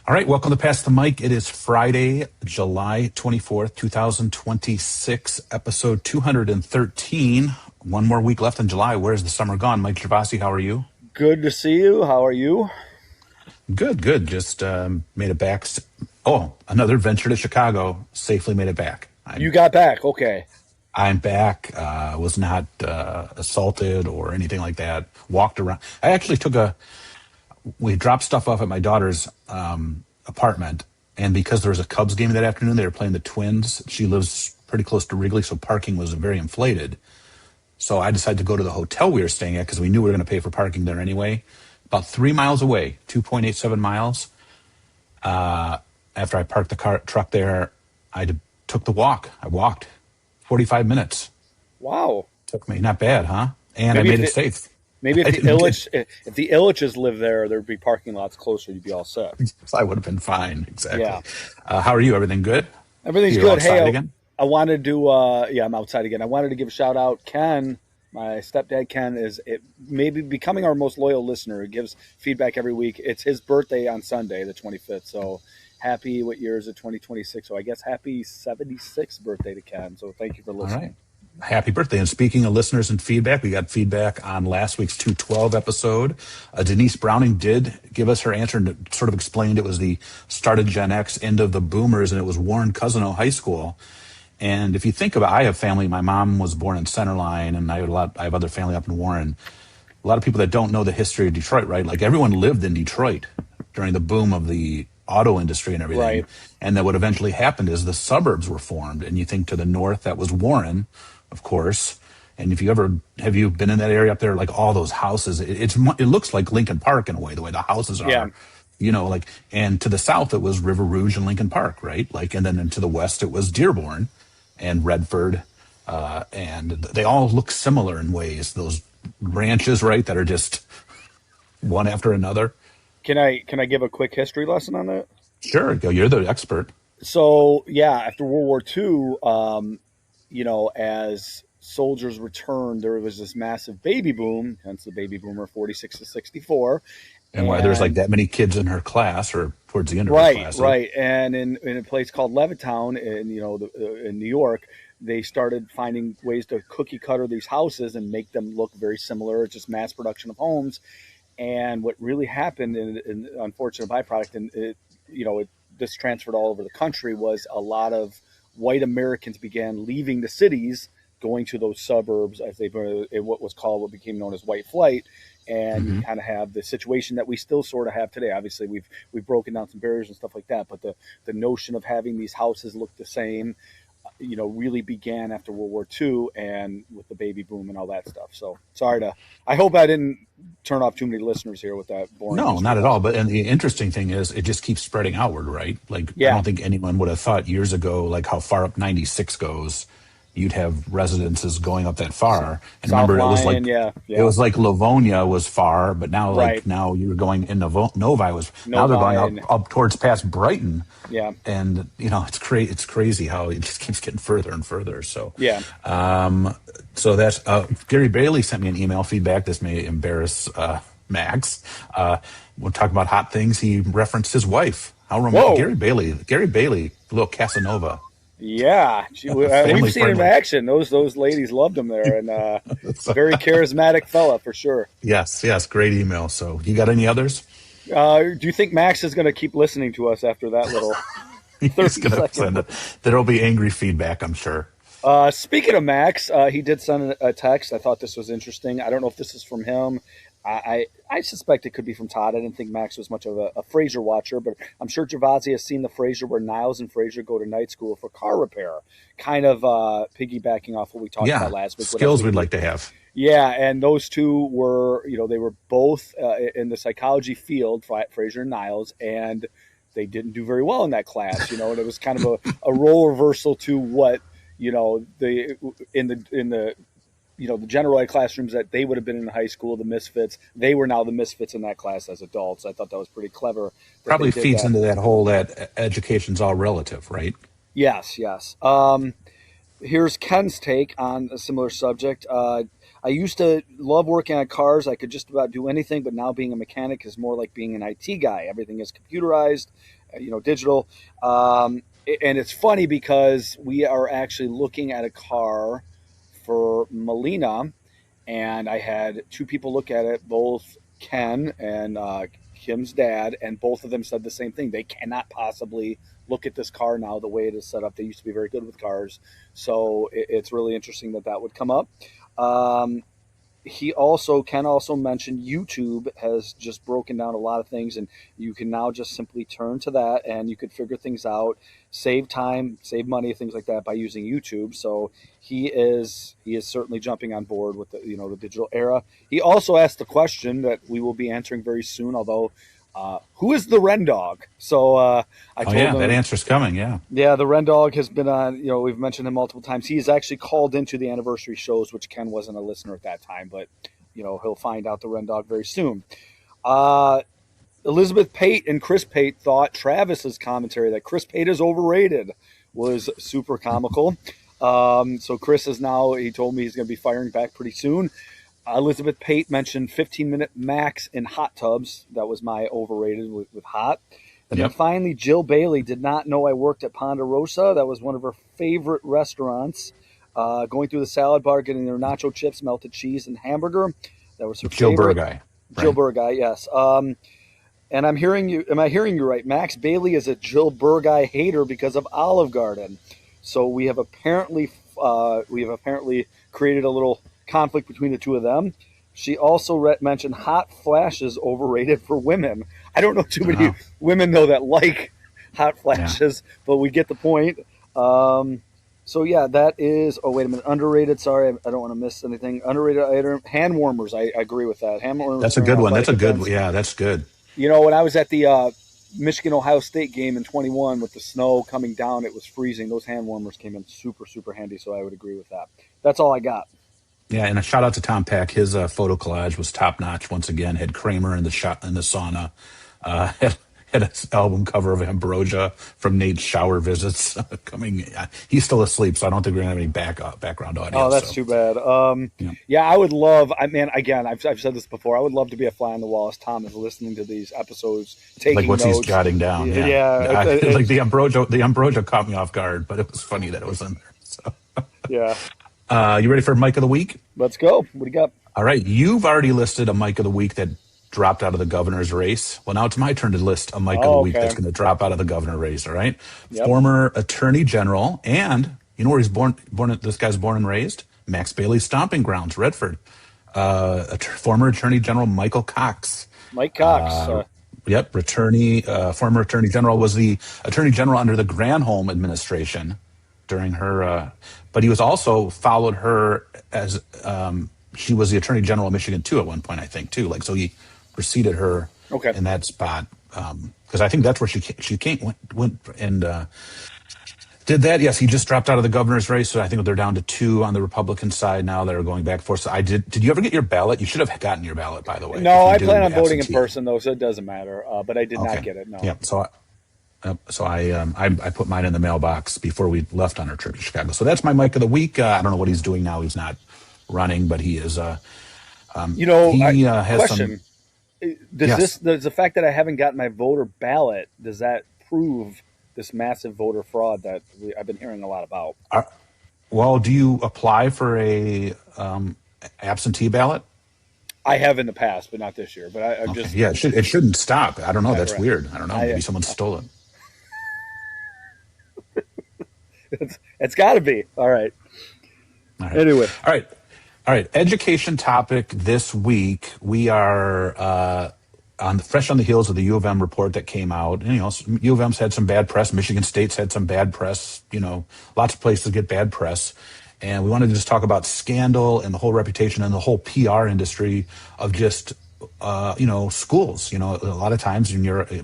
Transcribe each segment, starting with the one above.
All right, welcome to Pass the Mic. It is Friday, July 24th, 2026, episode 213. One more week left in July. Where's the summer gone? Mike Gervasi, how are you? Good to see you. How are you? Good, good. Just made it back. Another venture to Chicago. Safely made it back. You got back. Okay. I'm back. Was not assaulted or anything like that. Walked around. I actually we dropped stuff off at my daughter's apartment, and because there was a Cubs game that afternoon, they were playing the Twins. She lives pretty close to Wrigley, so parking was very inflated. So I decided to go to the hotel we were staying at because we knew we were going to pay for parking there anyway. About 3 miles away, 2.87 miles. After I parked the truck there, took the walk. I walked 45 minutes. Wow. Took me, not bad, huh? And maybe I made it safe. Maybe if the Illiches lived there, there'd be parking lots closer. You'd be all set. I would have been fine. Exactly. Yeah. How are you? Everything good? Everything's You're good. Hey, again? I wanted to. I'm outside again. I wanted to give a shout out. Ken, my stepdad Ken, is maybe becoming our most loyal listener. He gives feedback every week. It's his birthday on Sunday, the 25th. So happy. What year is it? 2026. So I guess happy 76th birthday to Ken. So thank you for listening. All right. Happy birthday. And speaking of listeners and feedback, we got feedback on last week's 212 episode. Denise Browning did give us her answer and sort of explained it was the start of Gen X, end of the boomers, and it was Warren Cousino High School. And if you think about, I have family. My mom was born in Centerline, and I have other family up in Warren. A lot of people that don't know the history of Detroit, right? Like everyone lived in Detroit during the boom of the auto industry and everything. Right. And then what eventually happened is the suburbs were formed. And you think to the north, that was Warren, of course. And have you been in that area up there? Like all those houses, it looks like Lincoln Park in a way, the way the houses are. Yeah. And to the south it was River Rouge and Lincoln Park, right? And then to the west it was Dearborn and Redford, and they all look similar in ways. Those ranches, right, that are just one after another. Can I give a quick history lesson on that? Sure, you're the expert. So yeah, after World War II, as soldiers returned, there was this massive baby boom, hence the baby boomer, 46 to 64. And why there's like that many kids in her class or towards the end of her class. Right. And in a place called Levittown in New York, they started finding ways to cookie cutter these houses and make them look very similar. It's just mass production of homes. And what really happened, in unfortunate byproduct, and this transferred all over the country, was a lot of white Americans began leaving the cities, going to those suburbs as what became known as white flight. And you kind of have the situation that we still sort of have today. Obviously, we've broken down some barriers and stuff like that, but the notion of having these houses look the same, really began after World War II and with the baby boom and all that stuff. So I hope I didn't turn off too many listeners here with that boring. No, not at all. And the interesting thing is it just keeps spreading outward, right? Like, I don't think anyone would have thought years ago, like how far up 96 goes, you'd have residences going up that far. And South remember, Line, it was like Livonia was far, but now now you were going in Novi was now they're going up towards past Brighton. Yeah. And it's crazy how it just keeps getting further and further. So so that's Gary Bailey sent me an email feedback. This may embarrass Max. We'll talk about hot things. He referenced his wife. How romantic. Gary Bailey, little Casanova. Yeah, we've seen him in action. Those ladies loved him there, and very charismatic fella for sure. Yes, great email. So, you got any others? Do you think Max is going to keep listening to us after that little? He's going to send it. There'll be angry feedback, I'm sure. Speaking of Max, he did send a text. I thought this was interesting. I don't know if this is from him. I suspect it could be from Todd. I didn't think Max was much of a Frasier watcher, but I'm sure Gervasi has seen the Frasier where Niles and Frasier go to night school for car repair, kind of piggybacking off what we talked about last week. Skills we'd like to have. Yeah, and those two were, they were both in the psychology field, Frasier and Niles, and they didn't do very well in that class, and it was kind of a role reversal to what, the general ed classrooms that they would have been in high school, the misfits, they were now the misfits in that class as adults. I thought that was pretty clever. Probably feeds into that whole that education's all relative, right? Yes. Here's Ken's take on a similar subject. I used to love working on cars. I could just about do anything, but now being a mechanic is more like being an IT guy. Everything is computerized, digital. Um, and it's funny because we are actually looking at a car for Melina, and I had two people look at it, both Ken and Kim's dad, and both of them said the same thing. They cannot possibly look at this car now the way it is set up. They used to be very good with cars, so it's really interesting that that would come up. Um, Ken also mentioned YouTube has just broken down a lot of things, and you can now just simply turn to that and you could figure things out, save time, save money, things like that by using YouTube. So he is certainly jumping on board with the digital era. He also asked the question that we will be answering very soon, although who is the Ren Dog? So I Oh told yeah, that him, answer's coming. Yeah. yeah, the Ren Dog has been on. We've mentioned him multiple times. He's actually called into the anniversary shows, which Ken wasn't a listener at that time, but he'll find out the Ren Dog very soon. Uh, Elizabeth Pate and Chris Pate thought Travis's commentary that Chris Pate is overrated was super comical. So Chris is now. He told me he's going to be firing back pretty soon. Elizabeth Pate mentioned 15-minute max in hot tubs. That was my overrated with hot. And then Yep. finally, Jill Bailey did not know I worked at Ponderosa. That was one of her favorite restaurants. Going through the salad bar, getting their nacho chips, melted cheese, and hamburger. That was her Joe favorite. Burguy, Jill right? Burguy, yes. And I'm hearing you. Am I hearing you right? Max Bailey is a Jill Burguy hater because of Olive Garden. So we have apparently created a little conflict between the two of them. She also mentioned hot flashes overrated for women. I don't know too many Oh, women though that like hot yeah. flashes, but we get the point. Um, so yeah, that is. Oh wait a minute, underrated. Sorry, I don't want to miss anything. Underrated item, hand warmers. I agree with that. Hand warmers That's a during good one. That's athletic a good. events. Yeah, that's good. When I was at the Michigan Ohio State game in 21 with the snow coming down, it was freezing. Those hand warmers came in super super handy. So I would agree with that. That's all I got. Yeah, and a shout out to Tom Peck. His photo collage was top notch. Once again, had Kramer in the shot in the sauna. Had an album cover of Ambrosia from Nate's shower visits coming. He's still asleep, so I don't think we're gonna have any background Oh, audio. that's So too bad. yeah, Yeah, I would love. I mean, again, I've said this before. I would love to be a fly on the wall as Tom is listening to these episodes, like taking what's he's notes. jotting down. Yeah, Yeah, I, like the Ambrosia caught me off guard, but it was funny that it was in there. So, yeah. you ready for Mike of the Week? Let's go. What do you got? All right, you've already listed a Mike of the Week that dropped out of the governor's race. Well, now it's my turn to list a Mike of the Oh, Week that's okay. going to drop out of the governor race. All right, Yep. former Attorney General, and you know where he's born? This guy's born and raised Max Bailey's stomping grounds, Redford. Former Attorney General Michael Cox. Mike Cox. Yep, former Attorney General, was the Attorney General under the Granholm administration during her, but he was also followed her as she was the Attorney General of Michigan too at one point, I think too. Like so, he preceded her Okay. in that spot because I think that's where she came went and did that. Yes, he just dropped out of the governor's race, so I think they're down to two on the Republican side now that are going back and forth. So I did. Did you ever get your ballot? You should have gotten your ballot, by the way, if No, you I plan do on voting in absentee. person though, so it doesn't matter. But I did not Okay. get it. No. Yeah. So I put mine in the mailbox before we left on our trip to Chicago. So that's my Mike of the Week. I don't know what he's doing now. He's not running, but he is. He has some. Question: Yes. does the fact that I haven't gotten my voter ballot, does that prove this massive voter fraud that I've been hearing a lot about? Uh, well, do you apply for a absentee ballot? I have in the past, but not this year. But I'm Okay. just Yeah. It shouldn't stop. I don't know. right, That's right. weird. I don't know. I Maybe someone stole it. it's got to be all right. All right. Anyway, All right. All right. Education topic this week. We are fresh on the heels of the U of M report that came out. And, U of M's had some bad press. Michigan State's had some bad press. Lots of places get bad press. And we wanted to just talk about scandal and the whole reputation and the whole PR industry of just schools. A lot of times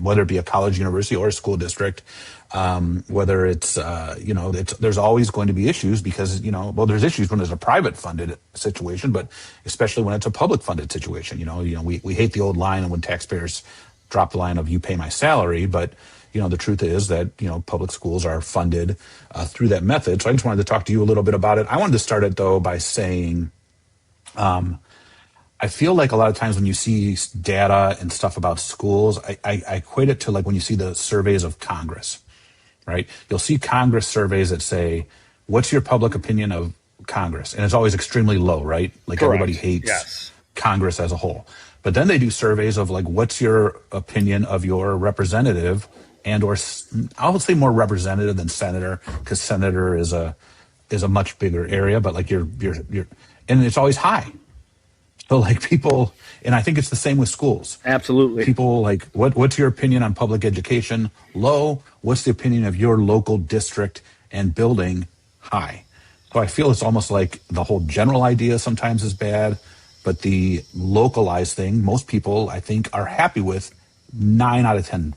whether it be a college, university, or a school district, whether there's always going to be issues because, there's issues when there's a private funded situation, but especially when it's a public funded situation. We hate the old line and when taxpayers drop the line of you pay my salary, but the truth is that public schools are funded through that method. So I just wanted to talk to you a little bit about it. I wanted to start it though by saying I feel like a lot of times when you see data and stuff about schools, I equate it to like when you see the surveys of Congress, right? You'll see Congress surveys that say, what's your public opinion of Congress? And it's always extremely low, right? Like everybody Correct. hates Yes. Congress as a whole. But then they do surveys of like, what's your opinion of your representative and or I would say more representative than senator, because senator is a much bigger area, but like your and it's always high. So like people, and I think it's the same with schools. Absolutely. People like, what's your opinion on public education? Low. What's the opinion of your local district and building? High. So I feel it's almost like the whole general idea sometimes is bad, but the localized thing, most people I think are happy with 9 out of 10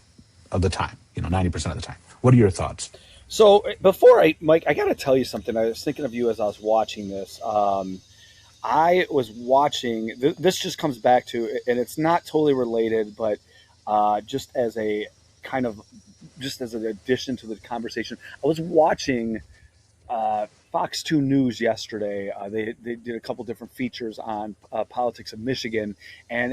of the time, 90% of the time. What are your thoughts? So before Mike, I got to tell you something. I was thinking of you as I was watching this. I was watching. This just comes back to, and it's not totally related, but just as a kind of, just as an addition to the conversation, I was watching Fox 2 News yesterday. They did a couple different features on politics of Michigan, and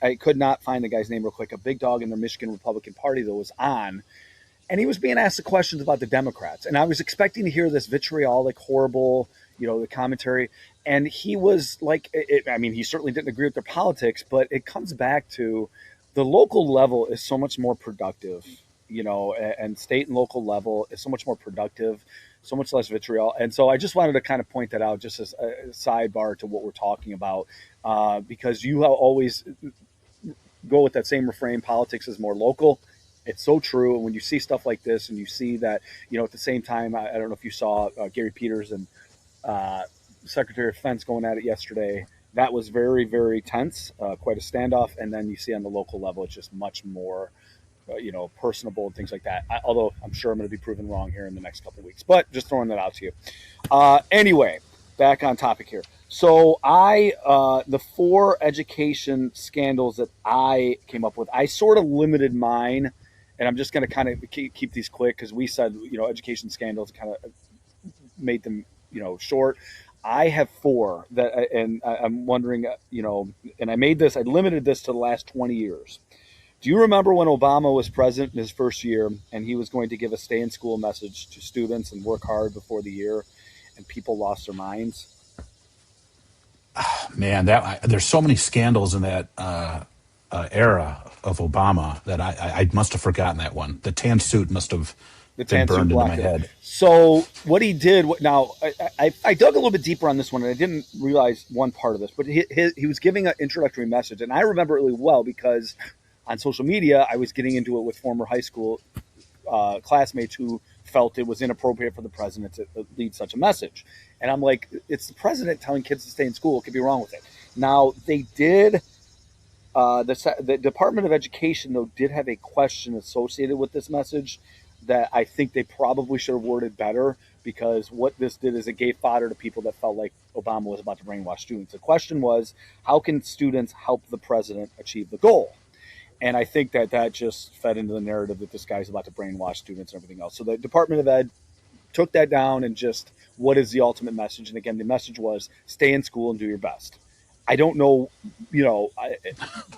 I could not find the guy's name real quick. A big dog in the Michigan Republican Party that was on, and he was being asked the questions about the Democrats, and I was expecting to hear this vitriolic, horrible, the commentary, and he was like, I mean, he certainly didn't agree with their politics, but it comes back to the local level is so much more productive, and state and local level is so much more productive, so much less vitriol, and so I just wanted to kind of point that out, just as a sidebar to what we're talking about, because you always go with that same refrain: politics is more local. It's so true. And when you see stuff like this, and you see that, at the same time, I don't know if you saw Gary Peters and Secretary of Defense going at it yesterday. That was very, very tense, quite a standoff. And then you see on the local level, it's just much more, personable and things like that. Although I'm sure I'm going to be proven wrong here in the next couple of weeks, but just throwing that out to you. Anyway, back on topic here. So the 4 education scandals that I came up with, I sort of limited mine, and I'm just going to kind of keep these quick because we said, education scandals kind of made them, short. I have 4 and I'm wondering, and I limited this to the last 20 years. Do you remember when Obama was president in his first year and he was going to give a stay in school message to students and work hard before the year, and people lost their minds? Man, there's so many scandals in that era of Obama that I must have forgotten that one. The tan suit must have The been tan suit burned into my blocked it. head. So what he did now, I dug a little bit deeper on this one, and I didn't realize one part of this, but he was giving an introductory message, and I remember it really well because on social media I was getting into it with former high school classmates who felt it was inappropriate for the president to lead such a message. And I'm like, it's the president telling kids to stay in school. What could be wrong with it? Now, they did, the Department of Education, though, did have a question associated with this message that I think they probably should have worded better, because what this did is it gave fodder to people that felt like Obama was about to brainwash students. The question was, how can students help the president achieve the goal? And I think that just fed into the narrative that this guy's about to brainwash students and everything else. So the Department of Ed took that down and just, what is the ultimate message? And again, the message was stay in school and do your best. I don't know,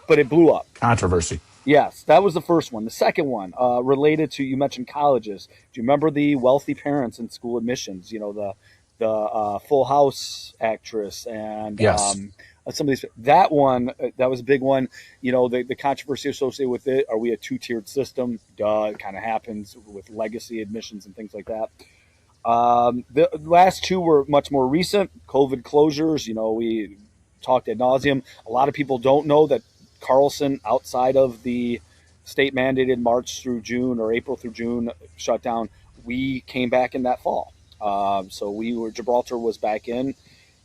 but it blew up. Controversy. Yes, that was the first one. The second one, related to, you mentioned colleges. Do you remember the wealthy parents in school admissions? The Full House actress and Yes. some of these. That one, that was a big one. The controversy associated with it. Are we a 2-tiered system? Duh, it kind of happens with legacy admissions and things like that. The last 2 were much more recent. COVID closures. We talked ad nauseum. A lot of people don't know that Carlson, outside of the state mandated March through June or April through June shutdown, we came back in that fall. So Gibraltar was back in,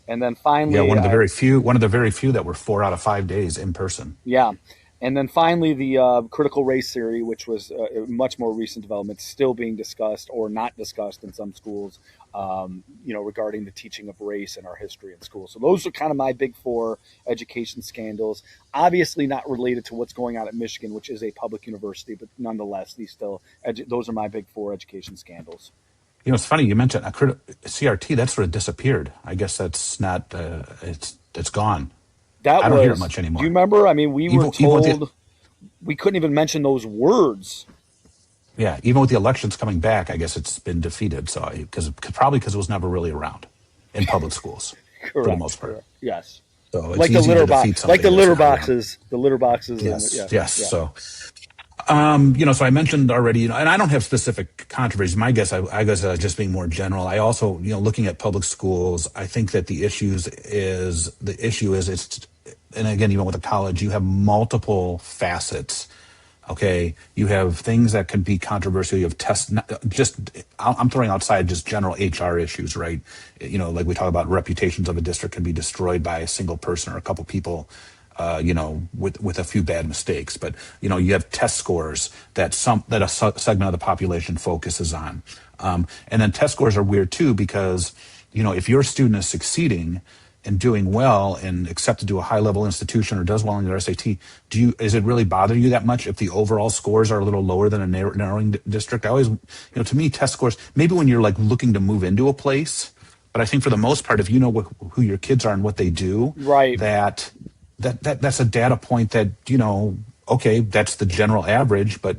and then Yeah, finally, one of the very few that were 4 out of 5 days in person. yeah, and then finally the critical race theory, which was a much more recent development, still being discussed or not discussed in some schools. regarding the teaching of race and our history in school. So those are kind of my big four education scandals. Obviously, not related to what's going on at Michigan, which is a public university, but nonetheless, those are my big four education scandals. It's funny you mentioned CRT. That sort of disappeared. I guess that's not. It's gone. That I don't hear it was. much Do you anymore. remember? I mean, we were Even with the told we couldn't even mention those words. yeah, even with the elections coming back, I guess it's been defeated. So because it was never really around in public schools for the Correct. most part. Correct. Yes. So it's Like the easy to litter defeat box, like something the that's litter not around. boxes, the litter boxes, and Yes, yeah, yes. yeah. So so I mentioned already, and I don't have specific controversies. My guess, I guess, just being more general. I also, looking at public schools, I think that the issue is and again, even with a college, you have multiple facets. Okay, you have things that can be controversial. You have I'm throwing outside just general HR issues, right? Like we talk about reputations of a district can be destroyed by a single person or a couple people, with a few bad mistakes. But you have test scores that a segment of the population focuses on, and then test scores are weird too because if your student is succeeding and doing well and accepted to a high level institution or does well in their SAT, is it really bother you that much if the overall scores are a little lower than a narrowing district? I always, to me, test scores, maybe when you're like looking to move into a place, but I think for the most part, if you know who your kids are and what they do, Right. that's a data point that, okay, that's the general average, but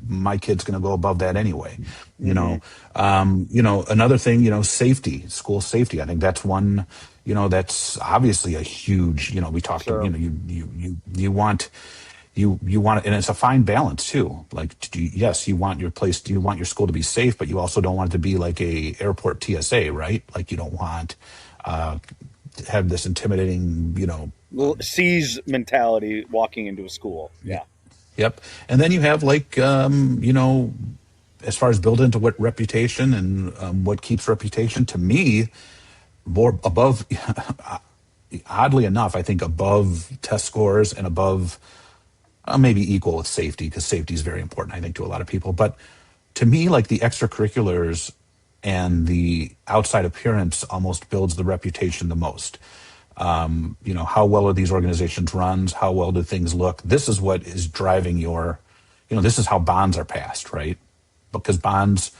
my kid's going to go above that anyway. Mm-hmm. Another thing, safety, school safety. I think that's one, that's obviously a huge, we talked, Sure. you want, you want it, and it's a fine balance too. Like, yes, you want your school to be safe, but you also don't want it to be like a airport TSA, right? Like you don't want, to have this intimidating, Siege mentality walking into a school. Yeah. yep. And then you have like, as far as build into what reputation and what keeps reputation, to me, more above, oddly enough, I think above test scores and above maybe equal with safety, because safety is very important, I think, to a lot of people. But to me, like the extracurriculars and the outside appearance almost builds the reputation the most. How well are these organizations run? How well do things look? This is what is driving this is how bonds are passed, right? Because bonds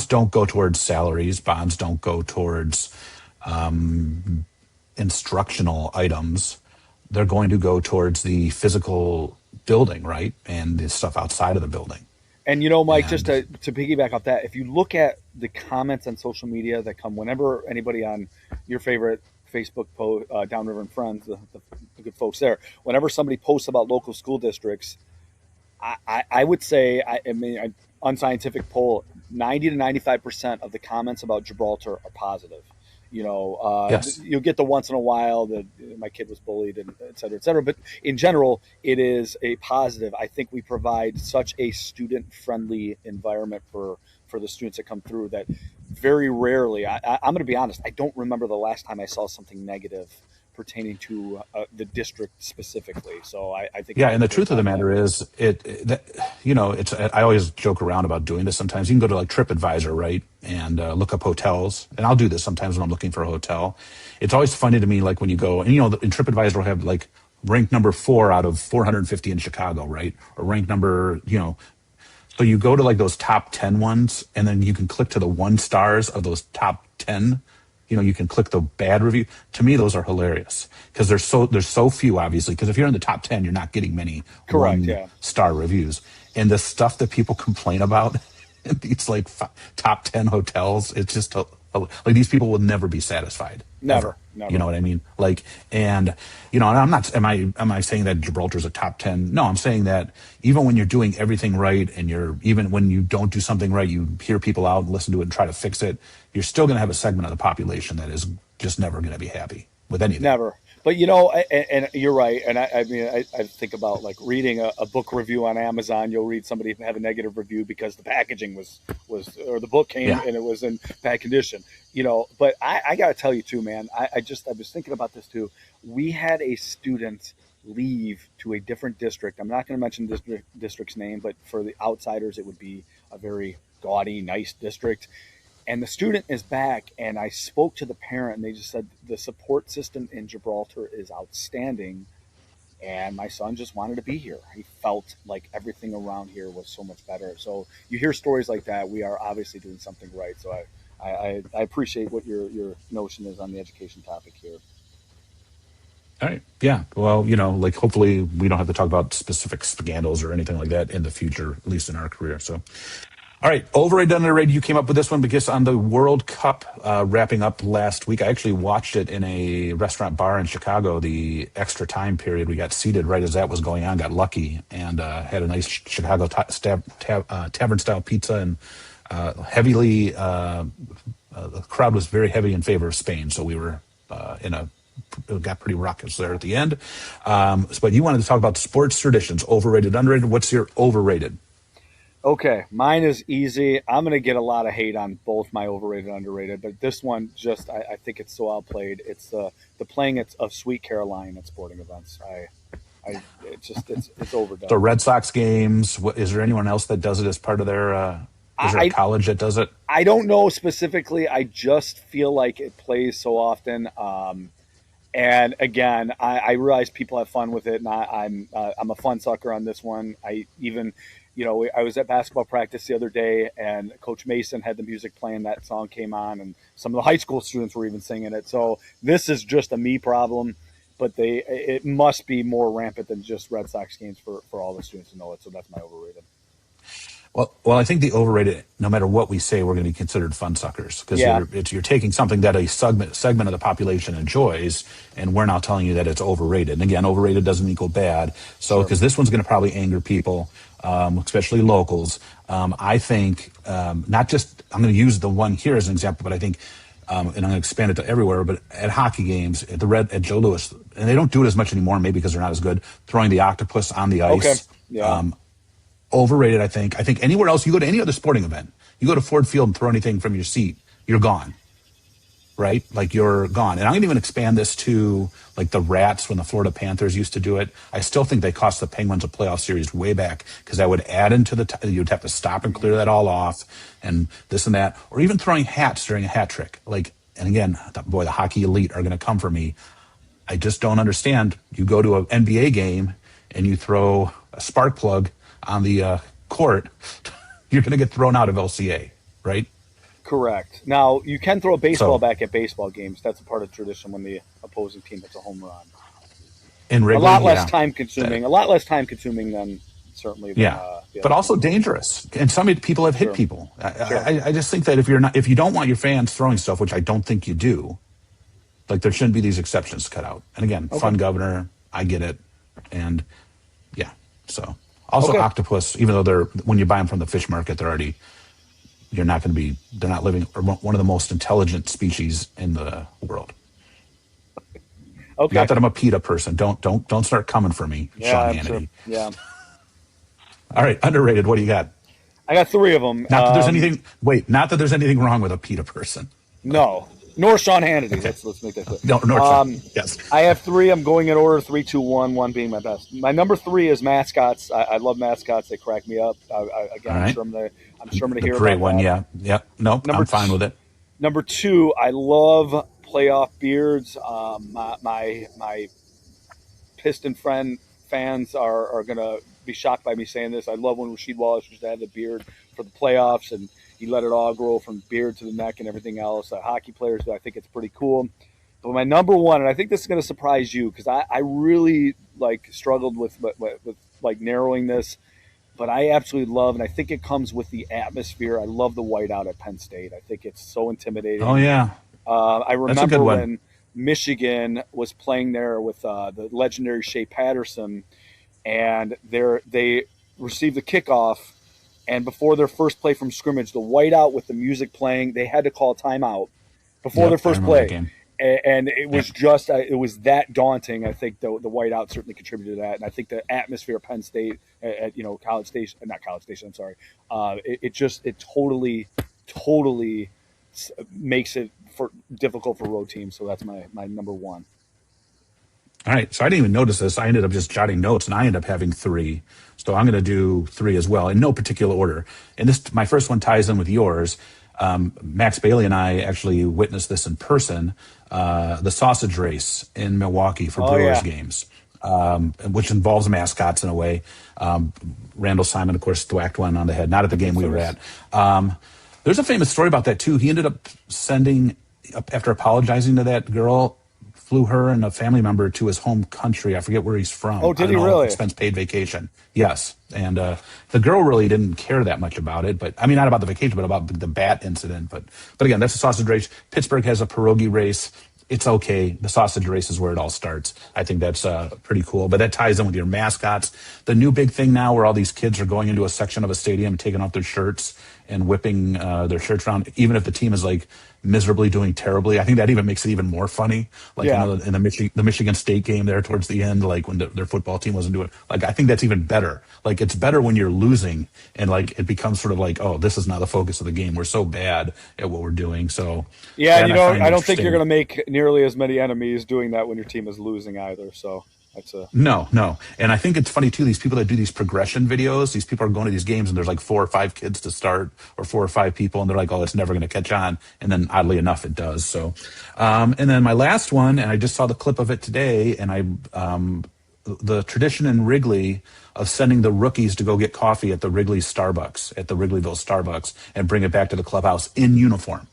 don't go towards salaries. Bonds don't go towards instructional items. They're going to go towards the physical building, right? And the stuff outside of the building. And Mike, just And to piggyback off that, if you look at the comments on social media that come whenever anybody on your favorite Facebook post, Downriver and Friends, the good folks there, whenever somebody posts about local school districts, I would say, unscientific poll, 90 to 95% of the comments about Gibraltar are positive. yes, You'll get the once in a while that my kid was bullied and et cetera, et cetera. But in general, it is a positive. I think we provide such a student friendly environment for the students that come through that very rarely, I'm going to be honest, I don't remember the last time I saw something negative pertaining to the district specifically. So I think we yeah. did And a the great truth of the job of that. matter is, it's. I always joke around about doing this. Sometimes you can go to like TripAdvisor, right, and look up hotels. And I'll do this sometimes when I'm looking for a hotel. It's always funny to me, like when you go and in TripAdvisor will have like ranked number 4 out of 450 in Chicago, right, or ranked number, So you go to like those top 10 ones, and then you can click to the 1 stars of those top 10. You can click the bad review. To me, those are hilarious because there's so few, obviously, because if you're in the top 10, you're not getting many Correct. one Yeah. star reviews. And the stuff that people complain about, it's like top 10 hotels. It's just like these people will never be satisfied Never. ever. You Never. know what I mean? Like, and and I'm not. Am I saying that Gibraltar's a top 10? No, I'm saying that even when you're doing everything right, and even when you don't do something right, you hear people out and listen to it and try to fix it. You're still going to have a segment of the population that is just never going to be happy with anything. Never. But and you're right. And I think about like reading a book review on Amazon. You'll read somebody have a negative review because the packaging was or the book came Yeah. and it was in bad condition. But I got to tell you too, man. I was thinking about this too. We had a student leave to a different district. I'm not going to mention district's name, but for the outsiders, it would be a very gaudy, nice district. And the student is back, and I spoke to the parent, and they just said the support system in Gibraltar is outstanding. And my son just wanted to be here. He felt like everything around here was so much better. So you hear stories like that, we are obviously doing something right. So I appreciate what your notion is on the education topic here. All right. Yeah. Well, like hopefully we don't have to talk about specific scandals or anything like that in the future, at least in our career. So, all right. Overrated, underrated. You came up with this one because on the World Cup wrapping up last week, I actually watched it in a restaurant bar in Chicago, the extra time period. We got seated right as that was going on, got lucky, and had a nice Chicago tavern style pizza and heavily, the crowd was very heavy in favor of Spain. So we were in a it got pretty raucous there at the end. But you wanted to talk about sports traditions, overrated, underrated. What's your overrated? Okay, mine is easy. I'm going to get a lot of hate on both my overrated and underrated, but this one just I think it's so outplayed. It's the playing of Sweet Caroline at sporting events. It's The overdone. Red Sox games. Is there anyone else that does it as part of their? Is there a I college that does it? I don't know specifically. I just feel like it plays so often. And again, I realize people have fun with it, and I'm a fun sucker on this one. I even, I was at basketball practice the other day, and Coach Mason had the music playing. That song came on, and some of the high school students were even singing it. So this is just a me problem, but it must be more rampant than just Red Sox games for all the students to know it. So that's my overrated. Well, I think the overrated. No matter what we say, we're going to be considered fun suckers because Yeah, you're taking something that a segment of the population enjoys, and we're now telling you that it's overrated. And again, overrated doesn't equal bad. So sure. because this one's going to probably anger people, especially locals. I think not just I'm going to use the one here as an example, but I think. And I'm going to expand it to everywhere, but at hockey games, at Joe Louis, and they don't do it as much anymore, maybe because they're not as good. Throwing the octopus on the Okay. ice, Yeah. overrated. I think anywhere else, you go to any other sporting event, you go to Ford Field and throw anything from your seat, you're gone, right? Like you're gone. And I'm going to even expand this to like the Rats when the Florida Panthers used to do it. I still think they cost the Penguins a playoff series way back because that would add into you'd have to stop and clear that all off and this and that, or even throwing hats during a hat trick. Like, and again, boy, the hockey elite are going to come for me. I just don't understand. You go to an NBA game and you throw a spark plug on the court, you're going to get thrown out of LCA, right? Correct. Now you can throw a baseball So back at baseball games. That's a part of tradition when the opposing team hits a home run. in A Wrigley, lot less yeah, time consuming. A lot less time consuming than certainly than yeah, the but other also thing. dangerous. And some people have hit Sure. people. Sure. I just think that if you don't want your fans throwing stuff, which I don't think you do, like there shouldn't be these exceptions cut out. And again, Okay. fun governor, I get it, and yeah. So also Okay. octopus, even though they're when you buy them from the fish market, you're not going to be they're not living or one of the most intelligent species in the world. Not Okay. that I'm a PETA person. Don't start coming for me, Yeah, Sean I'm sure. Hannity. Yeah. All right, underrated. What do you got? I got three of them. Not that there's anything. Wait, not that there's anything wrong with a PETA person. No, nor Sean Hannity. Okay. Let's make that clear. No, Sean. Yes. I have three. I'm going in order: three, two, one. One being my best. My number three is mascots. I love mascots. They crack me up. All Again, right. I'm sure I'm going to The hear great about one. that. Yeah. Yeah. Nope. Number I'm fine t- with it. Number two, I love playoff beards. My Piston fans are going to be shocked by me saying this. I love when Rasheed Wallace used to have the beard for the playoffs, and he let it all grow from beard to the neck and everything else. Hockey players do. I think it's pretty cool. But my number one, and I think this is going to surprise you because I really like struggled with like narrowing this, but I absolutely love, and I think it comes with the atmosphere. I love the whiteout at Penn State. I think it's so Oh intimidating. yeah, I that's a good remember one. when Michigan was playing there with the legendary Shea Patterson, and they received the kickoff. And before their first play from scrimmage, the whiteout with the music playing, they had to call a timeout before their Yep, I first remember that play. game. And it Yep. was just it was that daunting. I think the whiteout certainly contributed to that, and I think the atmosphere of Penn State at College Station, not College Station, I'm sorry, it totally makes it for difficult for road teams. So that's my number one. All right. So I didn't even notice this. I ended up just jotting notes, and I ended up having three. So I'm going to do three as well in no particular order. And my first one ties in with yours. Max Bailey and I actually witnessed this in person, the sausage race in Milwaukee for Oh Brewers yeah, games, which involves mascots in a way. Um, Randall Simon, of course, thwacked one on the head, not at the game we were infamous. at. There's a famous story about that, too. He ended up sending, after apologizing to that girl, flew her and a family member to his home country. I forget where he's Oh, from, on did an he all really? expense paid vacation. Yes. And the girl really didn't care that much about it, but I mean, not about the vacation, but about the bat incident. But again, that's a sausage race. Pittsburgh has a pierogi race. It's okay. The sausage race is where it all starts. I think that's pretty cool. But that ties in with your mascots. The new big thing now, where all these kids are going into a section of a stadium, taking off their shirts and whipping their shirts around, even if the team is like miserably doing terribly. I think that even makes it even more funny. Like Yeah. in the Michigan State game there towards the end, like when their football team wasn't doing. Like I think that's even better. Like it's better when you're losing and like it becomes sort of like, oh, this is not the focus of the game. We're so bad at what we're doing. So Yeah, and that you I know, find I don't think you're going interesting. to make nearly as many enemies doing that when your team is losing either. So that's a No, no. And I think it's funny too, these people that do these progression videos, these people are going to these games and there's like 4 or 5 kids to start or 4 or 5 people and they're like, oh, it's never going to catch on. And then oddly enough, it does. So, and then my last one, and I just saw the clip of it today and the tradition in Wrigley of sending the rookies to go get coffee at the Wrigley Starbucks, at the Wrigleyville Starbucks and bring it back to the clubhouse in uniform.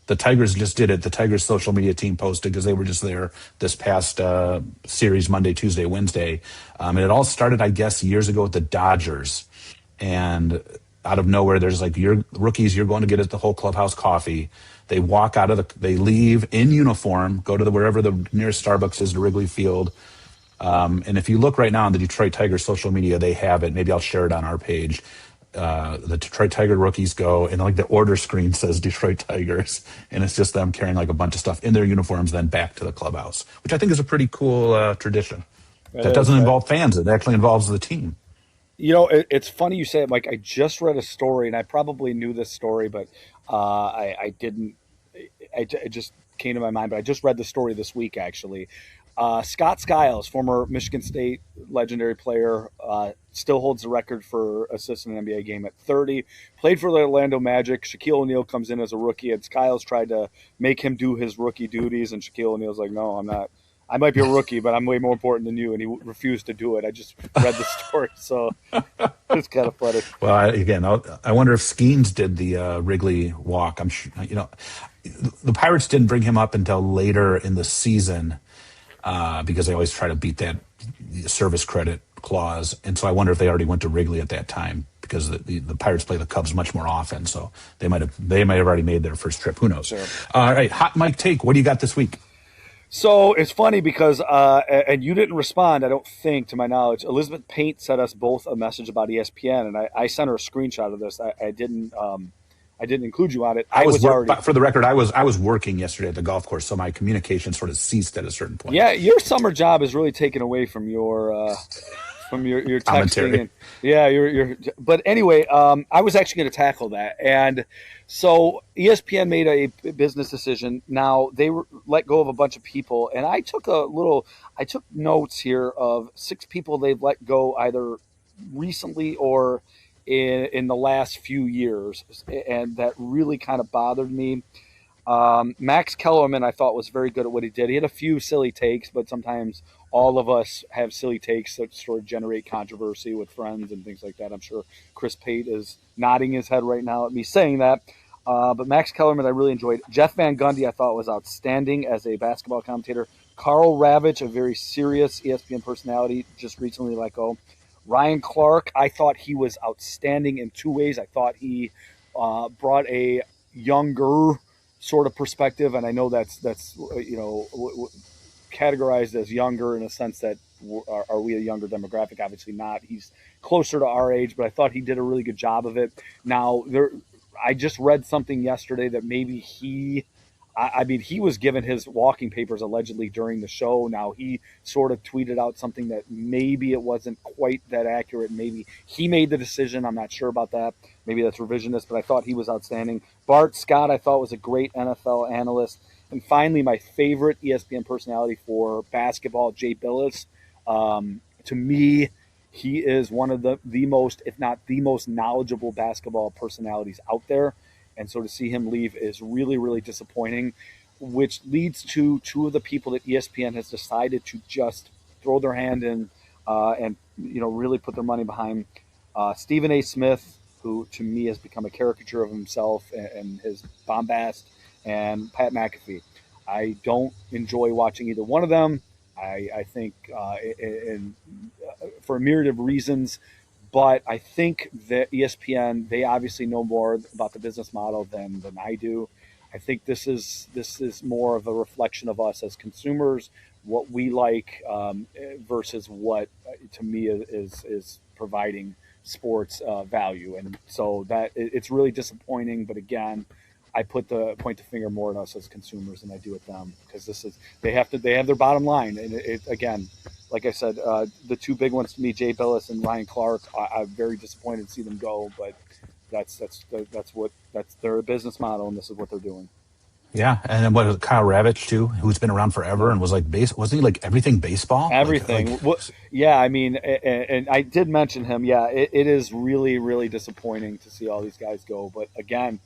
The Tigers just did it. The Tigers social media team posted because they were just there this past series Monday, Tuesday, Wednesday, and it all started, I guess, years ago with the Dodgers. And out of nowhere, there's like, "You're rookies. You're going to get at the whole clubhouse coffee." They walk out of they leave in uniform, go to wherever the nearest Starbucks is to Wrigley Field. And if you look right now on the Detroit Tigers social media, they have it. Maybe I'll share it on our page. The Detroit Tiger rookies go, and like the order screen says Detroit Tigers, and it's just them carrying like a bunch of stuff in their uniforms, then back to the clubhouse, which I think is a pretty cool tradition. it That is. doesn't involve fans; it actually involves the team. You know, it's funny you say it, Mike. I just read a story, and I probably knew this story, but I didn't. It just came to my mind, but I just read the story this week actually. Scott Skiles, former Michigan State legendary player, still holds the record for assists in an NBA game at 30. Played for the Orlando Magic. Shaquille O'Neal comes in as a rookie, and Skiles tried to make him do his rookie duties, and Shaquille O'Neal's like, "No, I'm not. I might be a rookie, but I'm way more important than you." And he refused to do it. I just read the story, so it's kind of funny. Well, I wonder if Skeens did the Wrigley walk. I'm sure, the Pirates didn't bring him up until later in the season because they always try to beat that service credit clause. And so I wonder if they already went to Wrigley at that time because the Pirates play the Cubs much more often. So they might have already made their first trip. Who knows? Sure. All right, hot mic take. What do you got this week? So it's funny because, and you didn't respond, I don't think, to my knowledge. Elizabeth Paint sent us both a message about ESPN, and I sent her a screenshot of this. I didn't include you on it. I I was was work already, for the record. I was working yesterday at the golf course, so my communication sort of ceased at a certain point. yeah. Your summer job is really taken away from your texting Commentary. and yeah, your. But anyway, I was actually going to tackle that, and so ESPN made a business decision. Now they let go of a bunch of people, and I took notes here of 6 people they've let go either recently or in the last few years, and that really kind of bothered me. Max Kellerman, I thought, was very good at what he did. He had a few silly takes, but sometimes all of us have silly takes that sort of generate controversy with friends and things like that. I'm sure Chris Pate is nodding his head right now at me saying that. But Max Kellerman, I really enjoyed. Jeff Van Gundy, I thought, was outstanding as a basketball commentator. Carl Ravitch, a very serious ESPN personality, just recently let go. Ryan Clark, I thought he was outstanding in 2 ways. I thought he brought a younger sort of perspective, and I know that's categorized as younger in a sense that are we a younger demographic? Obviously not. He's closer to our age, but I thought he did a really good job of it. Now I just read something yesterday that maybe I mean, he was given his walking papers allegedly during the show. Now he sort of tweeted out something that maybe it wasn't quite that accurate. Maybe he made the decision. I'm not sure about that. Maybe that's revisionist, but I thought he was outstanding. Bart Scott, I thought, was a great NFL analyst. And finally, my favorite ESPN personality for basketball, Jay Billis. To me, he is one of the most, if not the most knowledgeable basketball personalities out there. and so to see him leave is really, really disappointing, which leads to two of the people that ESPN has decided to just throw their hand in and really put their money behind. Stephen A. Smith, who to me has become a caricature of himself and his bombast, and Pat McAfee. I don't enjoy watching either one of them. I think, for a myriad of reasons, but I think that ESPN, they obviously know more about the business model than I do. I think this is more of a reflection of us as consumers, what we like, versus what to me is providing sports value, and so that it's really disappointing. But again, I point the finger more at us as consumers than I do at them, because they have their bottom line, and again, like I said, the two big ones to me, Jay Billis and Ryan Clark. I'm very disappointed to see them go, but that's their business model, and this is what they're doing. Yeah, and then what? Kyle Ravitch too, who's been around forever Yeah. and was like wasn't he like everything baseball? Everything. Yeah, I mean, and I did mention him. Yeah, it is really, really disappointing to see all these guys go. But again,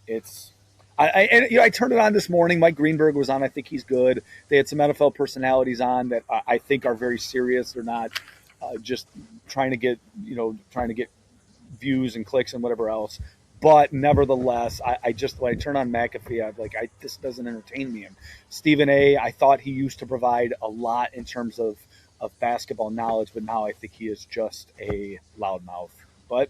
it's I turned it on this morning. Mike Greenberg was on. I think he's good. They had some NFL personalities on that I think are very serious. They're not just trying to get views and clicks and whatever else. But nevertheless, I just when I turn on McAfee, I'm like, this doesn't entertain me. And Stephen A, I thought he used to provide a lot in terms of basketball knowledge, but now I think he is just a loudmouth. But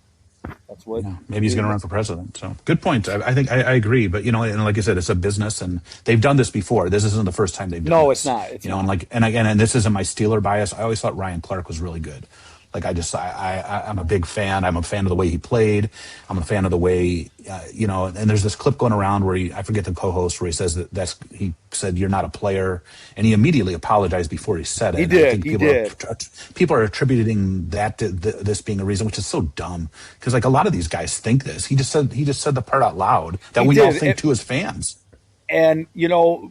that's what. Yeah, maybe he's going to run for president. So good point. I think I agree, but and like I said, it's a business, and they've done this before. This isn't the first time they've done No, this. it's not. It's not. And like, and again, and this isn't my Steeler bias. I always thought Ryan Clark was really good. Like I'm a big fan. I'm a fan of the way he played. I'm a fan of the way, and there's this clip going around where I forget the co-host, where he says he said, "You're not a player." And he immediately apologized before he said it. He And did. I think He did. people are attributing that to this being a reason, which is so dumb. Because like a lot of these guys think this. He just said the part out loud that we all think too as fans. And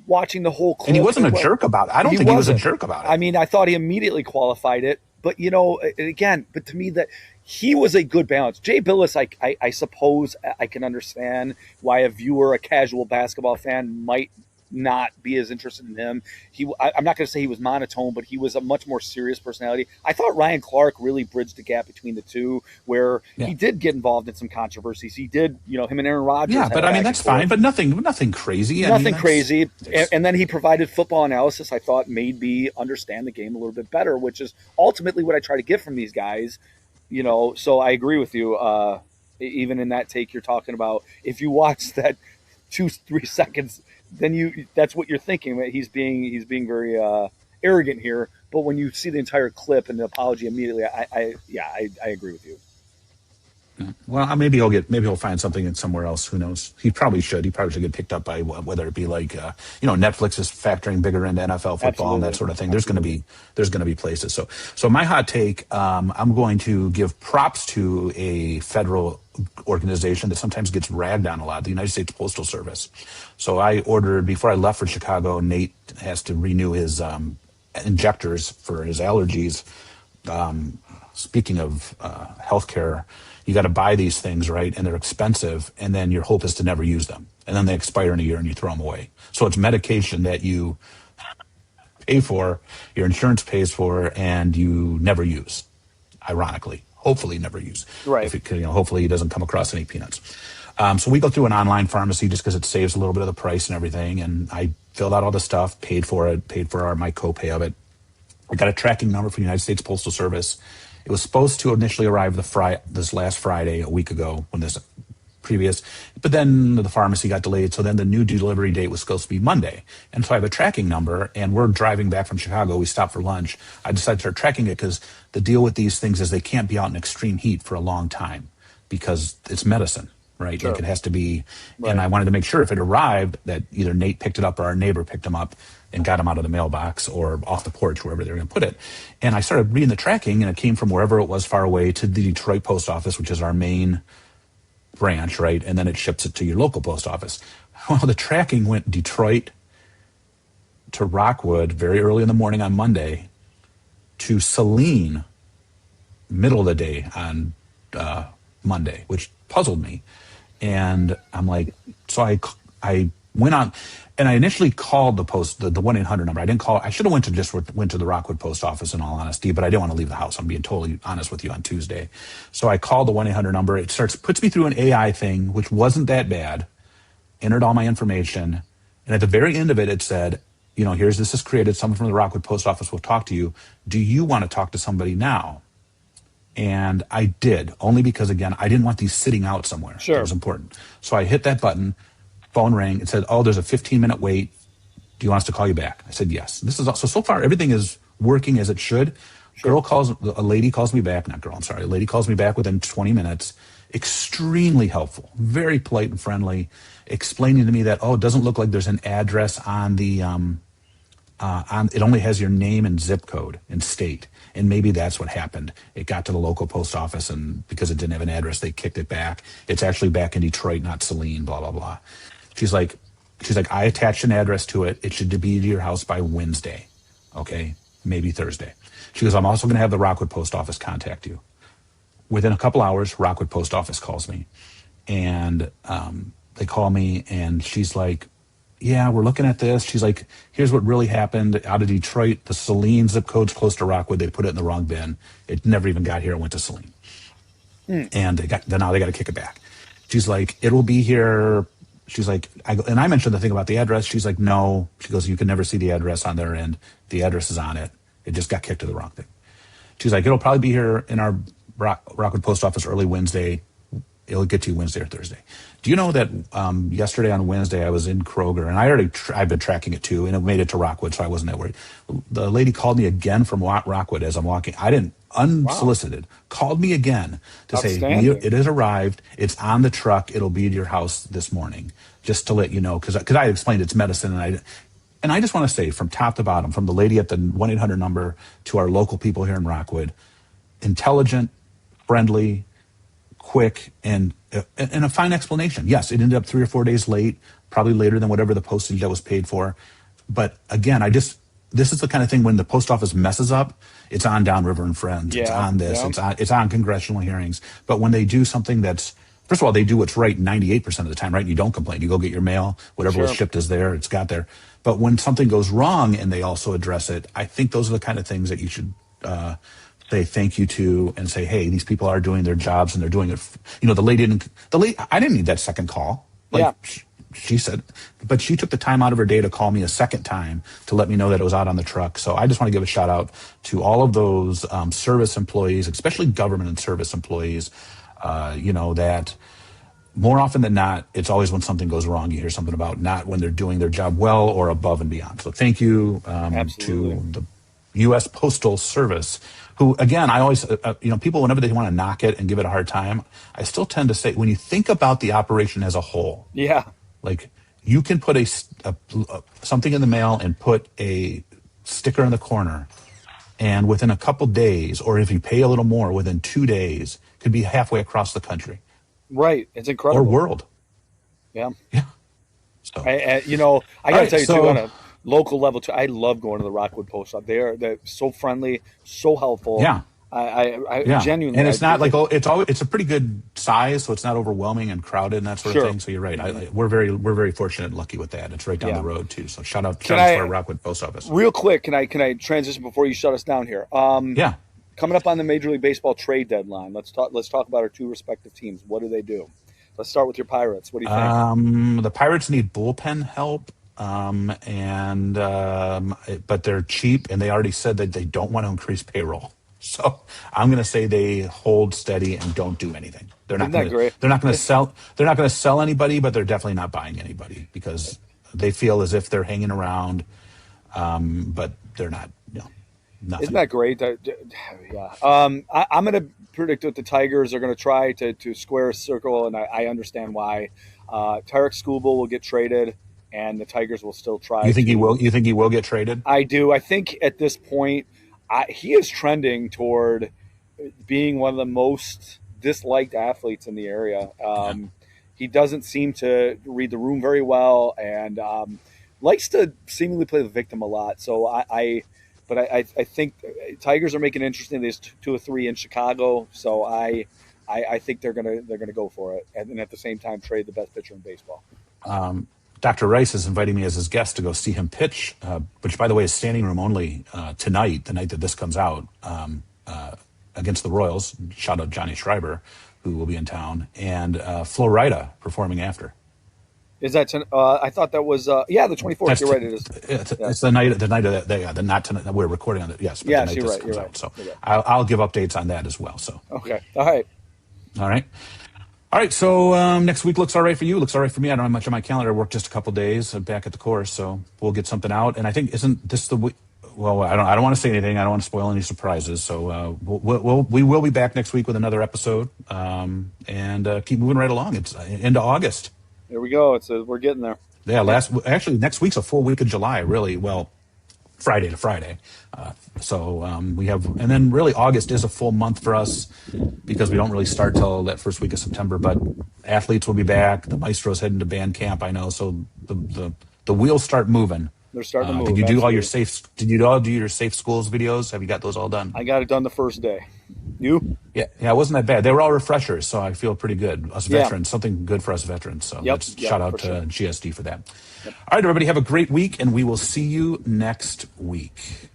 watching the whole clip, And he wasn't a jerk about it. I don't think he was a jerk about it. I mean, I thought he immediately qualified it. But again, but to me, that he was a good balance. Jay Billis, I suppose I can understand why a viewer, a casual basketball fan, might not be as interested in him. I'm not going to say he was monotone, but he was a much more serious personality. I thought Ryan Clark really bridged the gap between the two, where he did get involved in some controversies. He did, him and Aaron Rodgers. Yeah, but I mean that's fine, but nothing crazy. Nothing crazy. And then he provided football analysis. I thought made me understand the game a little bit better, which is ultimately what I try to get from these guys. So I agree with you. Even in that take you're talking about, if you watch that 2-3 seconds, then that's what you're thinking, that he's being very arrogant here. But when you see the entire clip and the apology immediately, I agree with you. Well, maybe he'll find something in somewhere else. Who knows? He probably should get picked up by whether it be like Netflix is factoring bigger into NFL football. Absolutely. And that sort of thing. There's going to be places. So my hot take, I'm going to give props to a federal organization that sometimes gets ragged on a lot, the United States Postal Service. So I ordered, before I left for Chicago, Nate has to renew his injectors for his allergies. Speaking of healthcare, you got to buy these things, right? And they're expensive. And then your hope is to never use them. And then they expire in a year and you throw them away. So it's medication that you pay for, your insurance pays for, and you never use. Ironically, hopefully never use. Right. Hopefully he doesn't come across any peanuts. So we go through an online pharmacy just because it saves a little bit of the price and everything. And I filled out all the stuff, paid for my copay of it. I got a tracking number from the United States Postal Service. It was supposed to initially arrive this last Friday, a week ago, when this previous, but then the pharmacy got delayed. So then the new delivery date was supposed to be Monday. And so I have a tracking number, and we're driving back from Chicago. We stopped for lunch. I decided to start tracking it because the deal with these things is they can't be out in extreme heat for a long time because it's medicine, right? Sure. It has to be, right. And I wanted to make sure if it arrived that either Nate picked it up or our neighbor picked him up and got him out of the mailbox or off the porch, wherever they were going to put it. And I started reading the tracking, and it came from wherever it was far away to the Detroit post office, which is our main branch, right? And then it ships it to your local post office. Well, the tracking went Detroit to Rockwood very early in the morning on Monday, to Saline middle of the day on Monday, which puzzled me. And I'm like, so I went on, and I initially called the 1-800 number. I didn't call. I should have went to the Rockwood post office in all honesty, but I didn't want to leave the house. I'm being totally honest with you on Tuesday. So I called the 1-800 number. Puts me through an AI thing, which wasn't that bad. Entered all my information. And at the very end of it, it said, here's this is created. Someone from the Rockwood post office will talk to you. Do you want to talk to somebody now? And I did, only because, again, I didn't want these sitting out somewhere. That Sure. was important. So I hit that button, phone rang. It said, oh, there's a 15-minute wait. Do you want us to call you back? I said, yes. This is so far, everything is working as it should. Sure. A lady calls me back, not girl, I'm sorry. A lady calls me back within 20 minutes. Extremely helpful, very polite and friendly, explaining to me that, oh, it doesn't look like there's an address on it only has your name and zip code and state. And maybe that's what happened. It got to the local post office, and because it didn't have an address, they kicked it back. It's actually back in Detroit, not Saline, blah, blah, blah. She's like, I attached an address to it. It should be to your house by Wednesday. Okay. Maybe Thursday. She goes, I'm also going to have the Rockwood post office contact you. Within a couple hours, Rockwood post office calls me, and they call me, and she's like, yeah, we're looking at this. She's like, here's what really happened out of Detroit. The Saline zip code's close to Rockwood. They put it in the wrong bin. It never even got here. It went to Saline. And now they got to kick it back. She's like, it'll be here. She's like, and I mentioned the thing about the address. She's like, no. She goes, you can never see the address on their end. The address is on it. It just got kicked to the wrong thing. She's like, it'll probably be here in our Rockwood post office early Wednesday. It'll get to you Wednesday or Thursday. Do you know that yesterday on Wednesday I was in Kroger, and I've been tracking it too, and it made it to Rockwood, so I wasn't that worried. The lady called me again from Rockwood as I'm walking. I didn't Wow. unsolicited called me again to say Outstanding. it has arrived. It's on the truck. It'll be at your house this morning, just to let you know, because I explained it's medicine, and I just want to say from top to bottom, from the lady at the 1-800 number to our local people here in Rockwood, intelligent, friendly, quick, and a fine explanation. Yes, it ended up 3 or 4 days late, probably later than whatever the postage that was paid for. But again, this is the kind of thing when the post office messes up, it's on Downriver and Friends. It's Yeah. on this. Yeah. It's on congressional hearings. But when they do something that's, first of all, they do what's right 98% of the time, right? And you don't complain. You go get your mail. Whatever was Sure. shipped is there. It's got there. But when something goes wrong and they also address it, I think those are the kind of things that you should say thank you to, and say, hey, these people are doing their jobs and they're doing it. I didn't need that second call. Like Yeah. she said, but she took the time out of her day to call me a second time to let me know that it was out on the truck. So I just want to give a shout out to all of those service employees, especially government and service employees, that more often than not, it's always when something goes wrong, you hear something about, not when they're doing their job well or above and beyond. So thank you Absolutely. to the U.S. Postal Service, who, again, I always, people, whenever they want to knock it and give it a hard time, I still tend to say, when you think about the operation as a whole, Yeah. like, you can put something in the mail and put a sticker in the corner, and within a couple days, or if you pay a little more, within 2 days, could be halfway across the country Right. It's or incredible. world. Yeah. Yeah. So, I all got to right. tell you too, on So, a local level too. I love going to the Rockwood Post Office. They're so friendly, so helpful. yeah. I Yeah, genuinely, and it's not like, it's a pretty good size, so it's not overwhelming and crowded and that sort of sure. thing. So you're right. We're very fortunate and lucky with that. It's right down the Yeah. road too. So shout out Can to our I Rockwood Post Office. real quick? Can I transition before you shut us down here? Yeah. Coming up on the Major League Baseball trade deadline. Let's talk about our two respective teams. What do they do? Let's start with your Pirates. What do you think? The Pirates need bullpen help, but they're cheap, and they already said that they don't want to increase payroll. So I'm going to say they hold steady and don't do anything. They're Isn't not that going to. great? They're not going to sell. They're not going to sell anybody, but they're definitely not buying anybody because they feel as if they're hanging around, but they're not. Isn't Nothing. that great? Yeah. I'm going to predict that the Tigers are going to try to square a circle, and I understand why. Tarek Skubal will get traded, and the Tigers will still try You think he will? to. You think he will get traded? I do. I think at this point, he is trending toward being one of the most disliked athletes in the area. Yeah. He doesn't seem to read the room very well, and likes to seemingly play the victim a lot. So but I think Tigers are making it interesting. There's 2 or 3 in Chicago, so I think they're gonna go for it, and then at the same time trade the best pitcher in baseball. Dr. Rice is inviting me as his guest to go see him pitch, which, by the way, is standing room only tonight, the night that this comes out, against the Royals. Shout out Johnny Schreiber, who will be in town, and Flo Rida performing after. Is that? I thought that was the 24th. That's You're right. It is. Yeah. it's the night of that. Yeah, the not tonight. We're recording on it. Yes, but the Yes, night you're this right. You're comes right. out. So You're right. I'll give updates on that as well. So Okay. All right. all right. All right, so next week looks all right for you. Looks all right for me. I don't have much on my calendar. I work just a couple days. I'm back at the course, so we'll get something out. And I think isn't this the week? Well, I don't want to say anything. I don't want to spoil any surprises. So we will be back next week with another episode, and keep moving right along. It's into August. There we go. We're getting there. Yeah, actually next week's a full week of July. Really, well, Friday to Friday. We have, and then really August is a full month for us because we don't really start till that first week of September. But athletes will be back. The Maestro's heading to band camp. I know, so the wheels start moving. They're starting to move. Did you do absolutely. all your safe? Did you all do your safe schools videos? Have you got those all done? I got it done the first day. You? Yeah, it wasn't that bad. They were all refreshers, so I feel pretty good. Us Yeah. veterans, something good for us veterans. So Yep, let's yep, shout out for to sure. GSD for that. All right, everybody, have a great week, and we will see you next week.